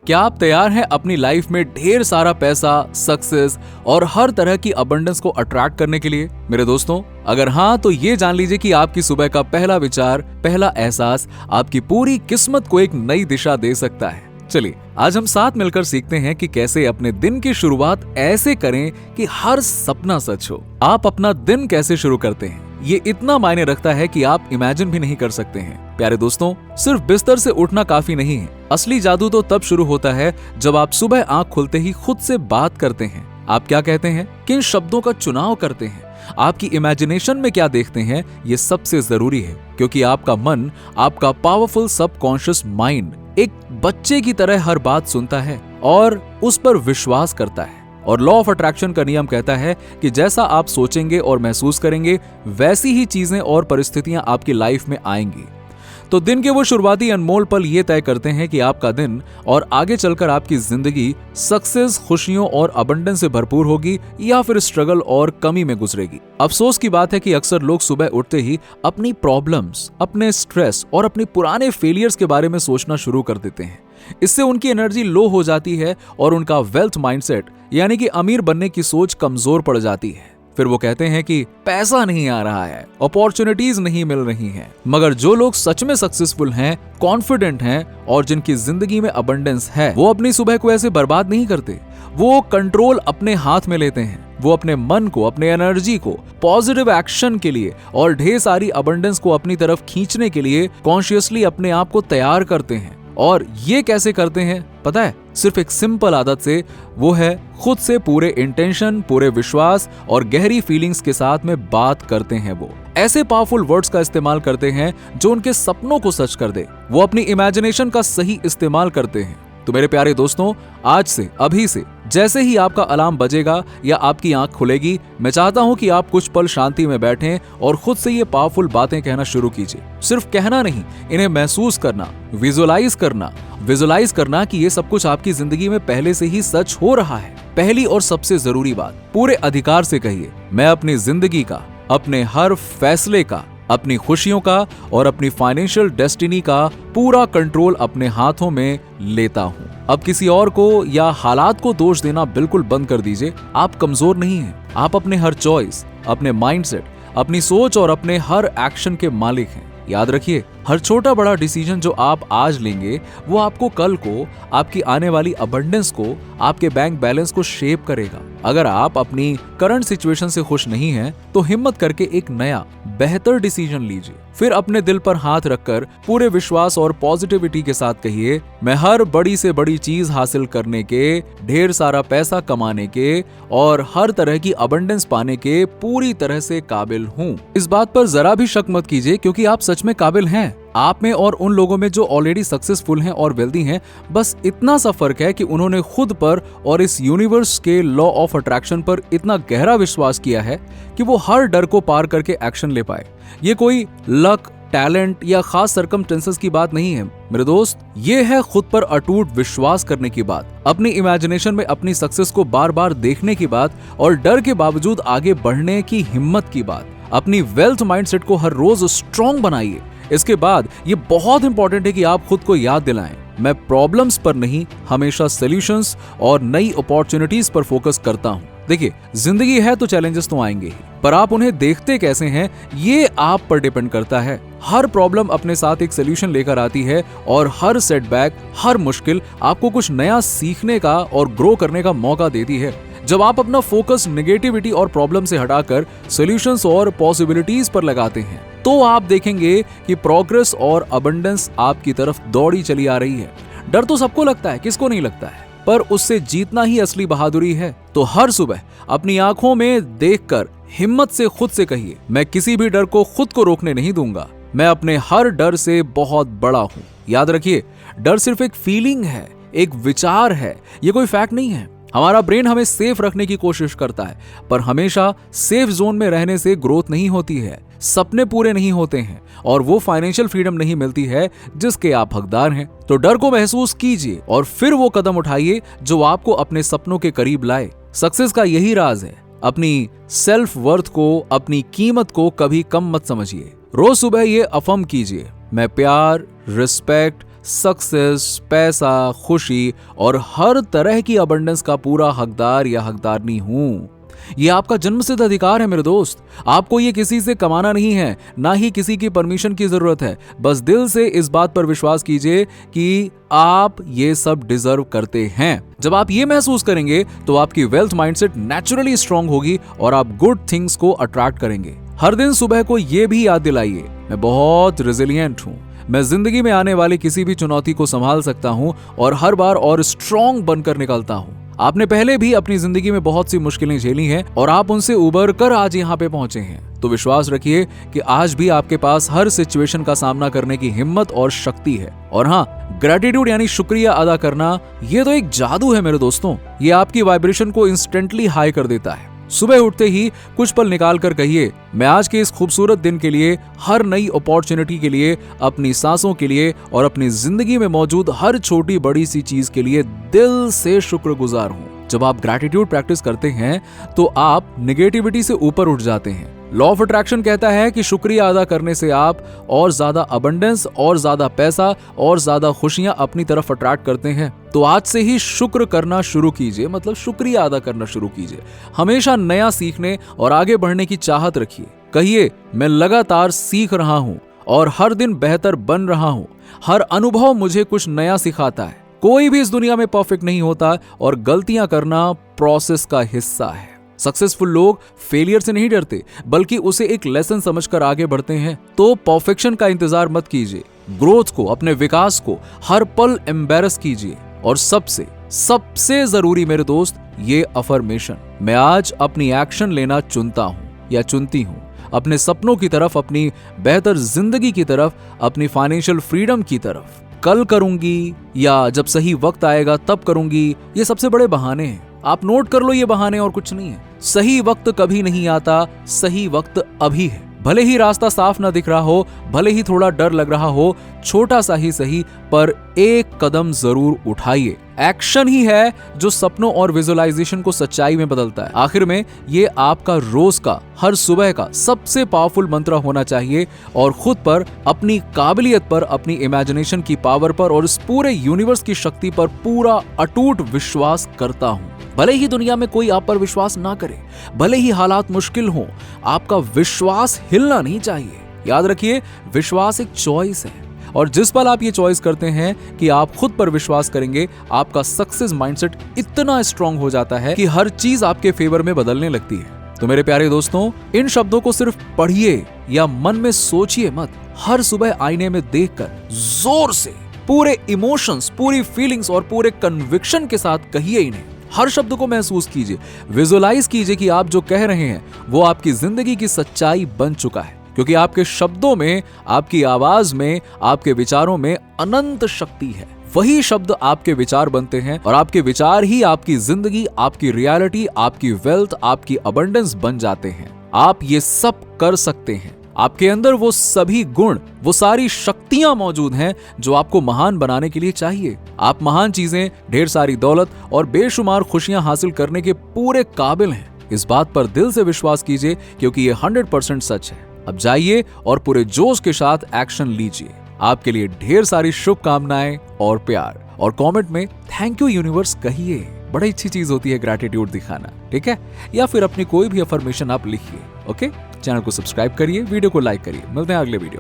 क्या आप तैयार हैं अपनी लाइफ में ढेर सारा पैसा, सक्सेस और हर तरह की अबंडेंस को अट्रैक्ट करने के लिए? मेरे दोस्तों, अगर हाँ तो ये जान लीजिए कि आपकी सुबह का पहला विचार, पहला एहसास आपकी पूरी किस्मत को एक नई दिशा दे सकता है। चलिए आज हम साथ मिलकर सीखते हैं कि कैसे अपने दिन की शुरुआत ऐसे करें कि हर सपना सच हो। आप अपना दिन कैसे शुरू करते हैं, ये इतना मायने रखता है कि आप इमेजिन भी नहीं कर सकते हैं। प्यारे दोस्तों, सिर्फ बिस्तर से उठना काफी नहीं है। असली जादू तो तब शुरू होता है जब आप सुबह आंख खुलते ही खुद से बात करते हैं। आप क्या कहते हैं, किन शब्दों का चुनाव करते हैं, आपकी इमेजिनेशन में क्या देखते हैं, ये सबसे जरूरी है। क्योंकि आपका मन, आपका पावरफुल सबकॉन्शियस माइंड एक बच्चे की तरह हर बात सुनता है और उस पर विश्वास करता है। और लॉ ऑफ अट्रैक्शन का नियम कहता है कि जैसा आप सोचेंगे और महसूस करेंगे, वैसी ही चीजें और परिस्थितियां आपकी लाइफ में आएंगी। तो दिन के वो शुरुआती अनमोल पल ये तय करते हैं कि आपका दिन और आगे चलकर आपकी जिंदगी सक्सेस, खुशियों और अबंडेंस से भरपूर होगी या फिर स्ट्रगल और कमी में गुजरेगी। अफसोस की बात है कि अक्सर लोग सुबह उठते ही अपनी प्रॉब्लम्स, अपने स्ट्रेस और अपने पुराने फेलियर्स के बारे में सोचना शुरू कर देते हैं। इससे उनकी एनर्जी लो हो जाती है और उनका वेल्थ माइंडसेट यानी कि अमीर बनने की सोच कमजोर पड़ जाती है। फिर वो कहते हैं कि पैसा नहीं आ रहा है, अपॉर्चुनिटीज नहीं मिल रही हैं। मगर जो लोग सच में सक्सेसफुल हैं, कॉन्फिडेंट हैं और जिनकी जिंदगी में अबंडेंस है, वो अपनी सुबह को ऐसे बर्बाद नहीं करते। वो कंट्रोल अपने हाथ में लेते हैं। वो अपने मन को, अपने एनर्जी को पॉजिटिव एक्शन के लिए और ढेर सारी अबंडेंस को अपनी तरफ खींचने के लिए कॉन्शियसली अपने आप को तैयार करते हैं। और ये कैसे करते हैं पता है? सिर्फ एक सिंपल आदत से, वो है खुद से पूरे इंटेंशन, पूरे विश्वास और गहरी फीलिंग्स के साथ में बात करते हैं। वो ऐसे पावरफुल वर्ड्स का इस्तेमाल करते हैं जो उनके सपनों को सच कर दे। वो अपनी इमेजिनेशन का सही इस्तेमाल करते हैं। तो मेरे प्यारे दोस्तों, आज से, अभी से, जैसे ही आपका अलार्म बजेगा या आपकी आंख खुलेगी, मैं चाहता हूं कि आप कुछ पल शांति में बैठें और खुद से ये पावरफुल बातें कहना शुरू कीजिए। सिर्फ कहना नहीं, इन्हें महसूस करना, विजुलाइज करना कि ये सब कुछ आपकी जिंदगी में पहले से ही सच हो रहा है। पहली और सबसे जरूरी बात, पूरे अधिकार से कहिए, मैं अपनी जिंदगी का, अपने हर फैसले का, अपनी खुशियों का और अपनी फाइनेंशियल डेस्टिनी का पूरा कंट्रोल अपने हाथों में लेता हूं। अब किसी और को या हालात को दोष देना बिल्कुल बंद कर दीजिए। आप कमजोर नहीं हैं। आप अपने हर चॉइस, अपने माइंडसेट, अपनी सोच और अपने हर एक्शन के मालिक हैं। याद रखिए, हर छोटा बड़ा डिसीजन जो आप आज लेंगे, वो आपको कल को, आपकी आने वाली अबंडेंस को, आपके बैंक बैलेंस को शेप करेगा। अगर आप अपनी करंट सिचुएशन से खुश नहीं हैं, तो हिम्मत करके एक नया, बेहतर डिसीजन लीजिए। फिर अपने दिल पर हाथ रखकर पूरे विश्वास और पॉजिटिविटी के साथ कहिए, मैं हर बड़ी से बड़ी चीज हासिल करने के, ढेर सारा पैसा कमाने के और हर तरह की अबंडेंस पाने के पूरी तरह से काबिल हूँ। इस बात पर जरा भी शक मत कीजिए, क्योंकि आप सच में काबिल हैं। आप में और उन लोगों में जो ऑलरेडी सक्सेसफुल हैं और वेल्दी हैं, बस इतना सा फर्क है कि उन्होंने खुद पर और इस यूनिवर्स के लॉ ऑफ अट्रैक्शन पर इतना गहरा विश्वास किया है कि वो हर डर को पार करके एक्शन ले पाए। ये कोई लक, टैलेंट या खास सर्कमस्टेंसेस की बात नहीं है मेरे दोस्त, ये है खुद पर अटूट विश्वास करने की बात, अपनी इमेजिनेशन में अपनी सक्सेस को बार बार देखने की बात और डर के बावजूद आगे बढ़ने की हिम्मत की बात। अपनी वेल्थ माइंडसेट को हर रोज स्ट्रॉन्ग बनाइए। इसके बाद ये बहुत इंपॉर्टेंट है कि आप खुद को याद दिलाएं, मैं प्रॉब्लम्स पर नहीं, हमेशा सॉल्यूशंस और नई अपॉर्चुनिटीज पर फोकस करता हूं। देखिए, जिंदगी है तो चैलेंजेस तो आएंगे ही, पर आप उन्हें देखते कैसे हैं, ये आप पर डिपेंड करता है। हर प्रॉब्लम अपने साथ एक सोल्यूशन लेकर आती है और हर सेटबैक, हर मुश्किल आपको कुछ नया सीखने का और ग्रो करने का मौका देती है। जब आप अपना फोकस नेगेटिविटी और प्रॉब्लम से हटाकर सॉल्यूशंस और पॉसिबिलिटीज पर लगाते हैं, तो आप देखेंगे कि प्रोग्रेस और अबंडेंस आपकी तरफ दौड़ी चली आ रही है। डर तो सबको लगता है, किसको नहीं लगता है, पर उससे जीतना ही असली बहादुरी है। तो हर सुबह अपनी आंखों में देखकर हिम्मत से खुद से कहिए, मैं किसी भी डर को खुद को रोकने नहीं दूंगा, मैं अपने हर डर से बहुत बड़ा हूं। याद रखिए, डर सिर्फ एक फीलिंग है, एक विचार है, ये कोई फैक्ट नहीं है। हमारा ब्रेन हमें सेफ रखने की कोशिश करता है, पर हमेशा सेफ जोन में रहने से ग्रोथ नहीं होती है, सपने पूरे नहीं होते हैं और वो फाइनेंशियल फ्रीडम नहीं मिलती है जिसके आप हकदार हैं। तो डर को महसूस कीजिए और फिर वो कदम उठाइए जो आपको अपने सपनों के करीब लाए। सक्सेस का यही राज है, अपनी सेल्फ वर्थ को, अपनी कीमत को कभी कम मत समझिए। रोज सुबह ये अफर्म कीजिए, मैं प्यार, रिस्पेक्ट, सक्सेस, पैसा, खुशी और हर तरह की अबंडेंस का पूरा हकदार या हकदारनी हूं। ये आपका जन्मसिद्ध अधिकार है मेरे दोस्त। आपको ये किसी से कमाना नहीं है, ना ही किसी की परमिशन की जरूरत है। बस दिल से इस बात पर विश्वास कीजिए कि आप ये सब डिजर्व करते हैं। जब आप ये महसूस करेंगे तो आपकी वेल्थ माइंडसेट नेचुरली स्ट्रांग होगी और आप गुड थिंग्स को अट्रैक्ट करेंगे। हर दिन सुबह को ये भी याद दिलाइए, मैं बहुत रेजिलिएंट हूं। मैं जिंदगी में आने वाली किसी भी चुनौती को संभाल सकता हूं और हर बार और स्ट्रांग बनकर निकलता हूं। आपने पहले भी अपनी जिंदगी में बहुत सी मुश्किलें झेली हैं और आप उनसे उबर कर आज यहाँ पे पहुंचे हैं। तो विश्वास रखिए कि आज भी आपके पास हर सिचुएशन का सामना करने की हिम्मत और शक्ति है। और हाँ, ग्रेटिट्यूड यानी शुक्रिया अदा करना, ये तो एक जादू है मेरे दोस्तों। ये आपकी वाइब्रेशन को इंस्टेंटली हाई कर देता है। सुबह उठते ही कुछ पल निकाल कर कहिए, मैं आज के इस खूबसूरत दिन के लिए, हर नई अपॉर्चुनिटी के लिए, अपनी सांसों के लिए और अपनी जिंदगी में मौजूद हर छोटी बड़ी सी चीज के लिए दिल से शुक्रगुजार हूं। जब आप ग्रैटिट्यूड प्रैक्टिस करते हैं तो आप नेगेटिविटी से ऊपर उठ जाते हैं। लॉ ऑफ अट्रैक्शन कहता है कि शुक्रिया अदा करने से आप और ज्यादा अबंडेंस, और ज्यादा पैसा और ज्यादा खुशियां अपनी तरफ अट्रैक्ट करते हैं। तो आज से ही शुक्र करना शुरू कीजिए, मतलब शुक्रिया अदा करना शुरू कीजिए। हमेशा नया सीखने और आगे बढ़ने की चाहत रखिए। कहिए, मैं लगातार सीख रहा हूं और हर दिन बेहतर बन रहा हूं। हर अनुभव मुझे कुछ नया सिखाता है। कोई भी इस दुनिया में परफेक्ट नहीं होता और गलतियां करना प्रोसेस का हिस्सा है। सक्सेसफुल लोग फेलियर से नहीं डरते, बल्कि उसे एक लेसन समझकर आगे बढ़ते हैं। तो परफेक्शन का इंतजार मत कीजिए। ग्रोथ को, अपने विकास को हर पल एम्बैरस कीजिए। और सबसे जरूरी मेरे दोस्त, ये अफर्मेशन, मैं आज अपनी एक्शन लेना चुनता हूं या चुनती हूं, अपने सपनों की तरफ, अपनी बेहतर जिंदगी की तरफ, अपनी फाइनेंशियल फ्रीडम की तरफ। कल करूंगी या जब सही वक्त आएगा तब करूंगी, ये सबसे बड़े बहाने हैं। आप नोट कर लो, ये बहाने और कुछ नहीं है। सही वक्त कभी नहीं आता, सही वक्त अभी है। भले ही रास्ता साफ ना दिख रहा हो, भले ही थोड़ा डर लग रहा हो, छोटा सा ही सही, पर एक कदम जरूर उठाइए। एक्शन ही है जो सपनों और विजुअलाइजेशन को सच्चाई में बदलता है। आखिर में ये आपका रोज का, हर सुबह का सबसे पावरफुल मंत्र होना चाहिए। और खुद पर, अपनी काबिलियत पर, अपनी इमेजिनेशन की पावर पर और इस पूरे यूनिवर्स की शक्ति पर पूरा अटूट विश्वास करता हूं। भले ही दुनिया में कोई आप पर विश्वास ना करे, भले ही हालात मुश्किल हों, आपका विश्वास हिलना नहीं चाहिए। याद रखिए, विश्वास एक चॉइस है और जिस पल आप ये चॉइस करते हैं कि आप खुद पर विश्वास करेंगे, आपका सक्सेस माइंडसेट इतना स्ट्रांग हो जाता है कि हर चीज आपके फेवर में बदलने लगती है। तो मेरे प्यारे दोस्तों, इन शब्दों को सिर्फ पढ़िए या मन में सोचिए मत। हर सुबह आईने में देखकर जोर से, पूरे इमोशंस, पूरी फीलिंग्स और पूरे कन्विक्शन के साथ कहिए इन्हें। हर शब्द को महसूस कीजिए, विजुअलाइज कीजिए कि आप जो कह रहे हैं वो आपकी जिंदगी की सच्चाई बन चुका है। क्योंकि आपके शब्दों में, आपकी आवाज में, आपके विचारों में अनंत शक्ति है। वही शब्द आपके विचार बनते हैं और आपके विचार ही आपकी जिंदगी, आपकी रियलिटी, आपकी वेल्थ, आपकी अबंडेंस बन जाते हैं। आप ये सब कर सकते हैं। आपके अंदर वो सभी गुण, वो सारी शक्तियां मौजूद हैं जो आपको महान बनाने के लिए चाहिए। आप महान चीजें, ढेर सारी दौलत और बेशुमार खुशियां हासिल करने के पूरे काबिल हैं। इस बात पर दिल से विश्वास कीजिए, क्योंकि ये 100% सच है। अब जाइए और पूरे जोश के साथ एक्शन लीजिए। आपके लिए ढेर सारी शुभकामनाएं और प्यार। और कमेंट में थैंक यू यूनिवर्स कहिए। बड़ी अच्छी चीज होती है ग्रैटिट्यूड दिखाना, ठीक है? या फिर अपनी कोई भी अफर्मेशन आप लिखिए। ओके, चैनल को सब्सक्राइब करिए, वीडियो को लाइक करिए। मिलते हैं अगले वीडियो।